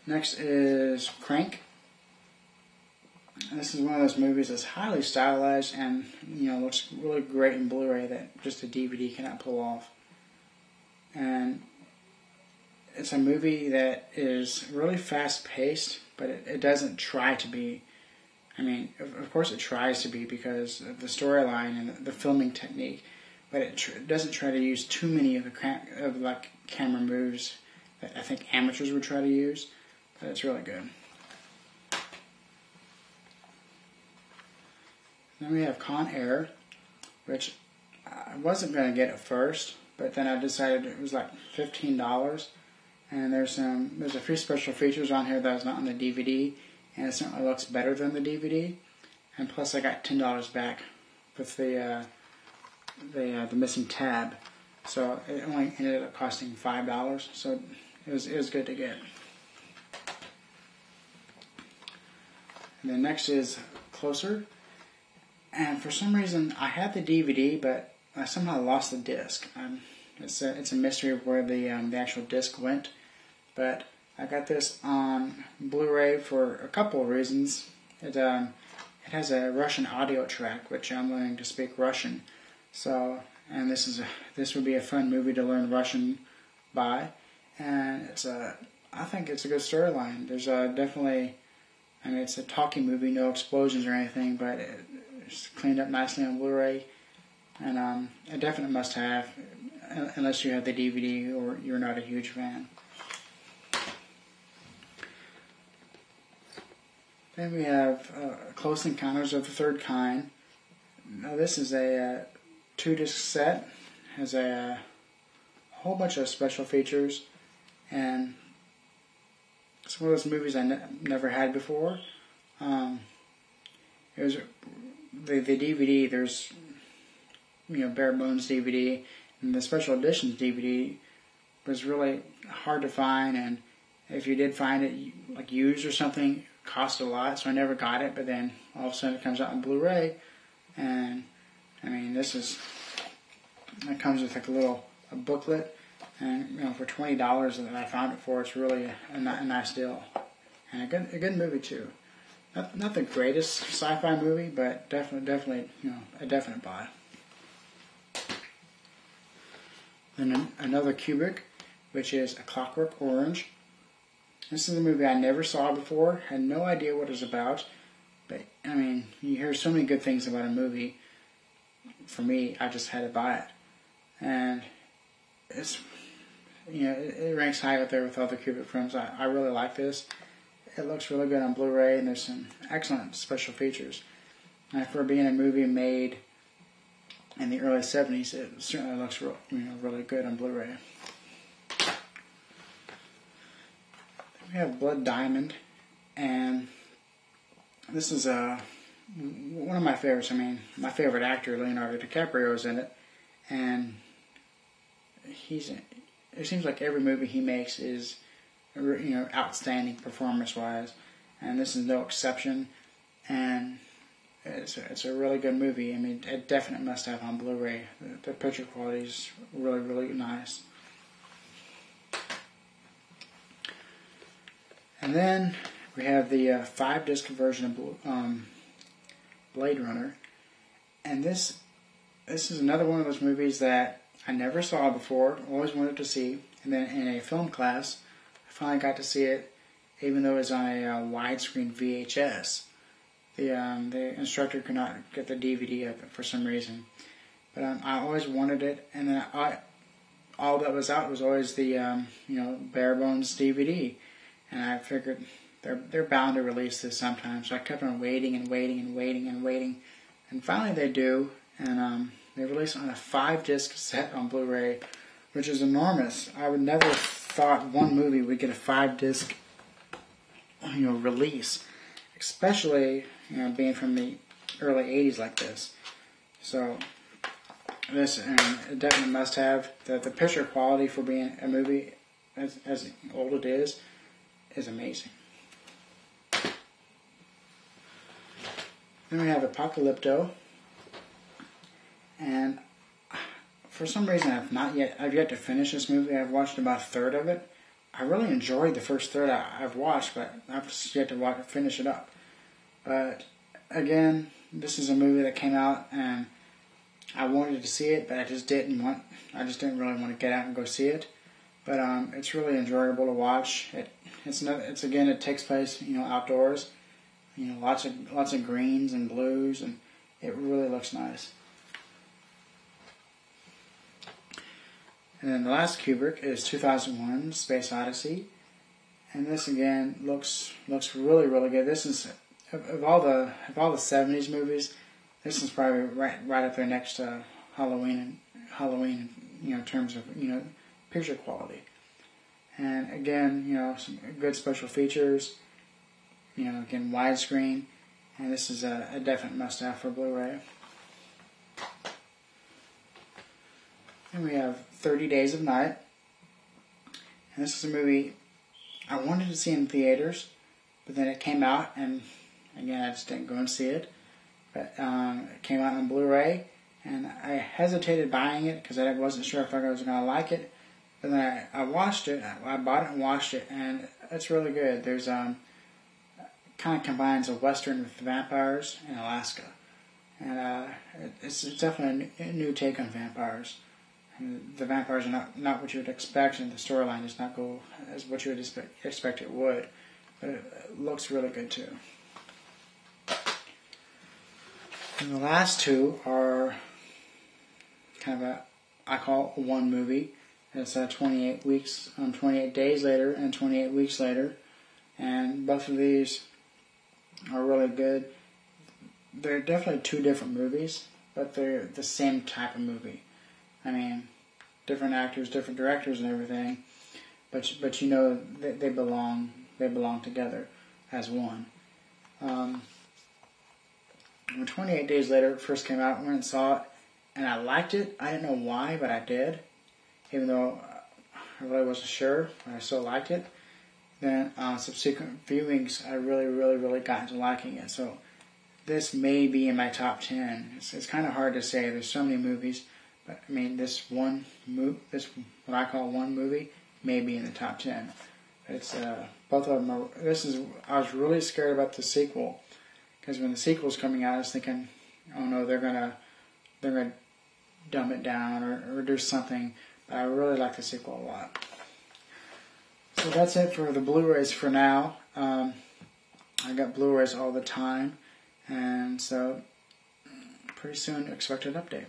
Next is Crank. And this is one of those movies that's highly stylized and looks really great in Blu-ray that just a DVD cannot pull off. And it's a movie that is really fast-paced, but it doesn't try to be. I mean, of course it tries to be because of the storyline and the filming technique, but it doesn't try to use too many of the camera moves that I think amateurs would try to use. But it's really good. Then we have Con Air, which I wasn't going to get at first, but then I decided it was like $15, and there's a few special features on here that's not on the DVD, and it certainly looks better than the DVD. And plus, I got $10 back with the missing tab, so it only ended up costing $5. So it was good to get. And then next is Closer. And for some reason, I had the DVD, but I somehow lost the disc. It's a mystery of where the actual disc went. But I got this on Blu-ray for a couple of reasons. It has a Russian audio track, which I'm learning to speak Russian. So, and this would be a fun movie to learn Russian by. And I think it's a good storyline. There's definitely, I mean, it's a talking movie, no explosions or anything, but it's cleaned up nicely on Blu-ray, and a definite must-have, unless you have the DVD or you're not a huge fan. Then we have Close Encounters of the Third Kind. Now this is a 2-disc set, has a whole bunch of special features, and it's one of those movies I never had before. It was the DVD. There's bare bones DVD, and the special editions DVD was really hard to find. And if you did find it, like used or something, it cost a lot. So I never got it. But then all of a sudden it comes out on Blu-ray, and I mean it comes with like a booklet. And for $20 that I found it for, it's really a nice deal, and a good movie too. Not the greatest sci-fi movie, but definitely a definite buy. Then another Kubrick, which is A Clockwork Orange. This is a movie I never saw before, had no idea what it was about, but I mean, you hear so many good things about a movie. For me, I just had to buy it, and it's it ranks high up there with other Kubrick films. I really like this. It looks really good on Blu-ray, and there's some excellent special features. And for being a movie made in the early 70s, it certainly looks really good on Blu-ray. We have Blood Diamond, and this is one of my favorites. I mean, my favorite actor, Leonardo DiCaprio, is in it, and it seems like every movie he makes is outstanding performance-wise, and this is no exception. And it's a really good movie. I mean, a definite must-have on Blu-ray. The picture quality is really, really nice. And then we have the 5-disc version of Blade Runner, and this is another one of those movies that I never saw before, always wanted to see, and then in a film class, I finally got to see it, even though it was on a widescreen VHS. The instructor could not get the DVD of it for some reason, but I always wanted it, and then all that was out was always the bare bones DVD, and I figured they're bound to release this sometime, so I kept on waiting and waiting and waiting and waiting, and finally they do, and they released it on a 5-disc set on Blu-ray, which is enormous. I would never have thought one movie would get a 5-disc release, especially being from the early 80s like this. So this definitely must have. The picture quality for being a movie as old it is amazing. Then we have Apocalypto, and for some reason I've yet to finish this movie. I've watched about a third of it, I really enjoyed the first third I've watched, but I've just yet to finish it up. But again, this is a movie that came out and I wanted to see it, but I just didn't really want to get out and go see it. But it's really enjoyable to watch. It takes place, outdoors. Lots of greens and blues, and it really looks nice. And then the last Kubrick is 2001: Space Odyssey, and this again looks really, really good. This is of all the 70s movies, this is probably right up there next to Halloween, in terms of picture quality. And again, some good special features. Again, widescreen, and this is a definite must-have for Blu-ray. And we have 30 Days of Night. And this is a movie I wanted to see in theaters, but then it came out, and again, I just didn't go and see it. But it came out on Blu-ray, and I hesitated buying it because I wasn't sure if I was going to like it. But then I watched it. I bought it and watched it, and it's really good. There's kind of combines a western with vampires in Alaska, and it's definitely a new take on vampires. And the vampires are not what you would expect, and the storyline does not go as what you would expect it would, but it looks really good too. And the last two are kind of I call one movie. It's 28 weeks, 28 days later, and 28 weeks later, and both of these are really good. They're definitely two different movies, but they're the same type of movie. I mean, different actors, different directors, and everything, but they belong together as one. When 28 Days Later first came out, I went and saw it, and I liked it. I didn't know why, but I did, even though I really wasn't sure, but I still liked it. Then subsequent viewings, I really, really, really got into liking it. So this may be in my top 10. It's kind of hard to say. There's so many movies, but I mean, this what I call one movie, may be in the top 10. It's both of them are. I was really scared about the sequel, because when the sequel was coming out, I was thinking, oh no, they're gonna dumb it down or do something. But I really like the sequel a lot. So that's it for the Blu-rays for now. I got Blu-rays all the time, and so pretty soon expect an update.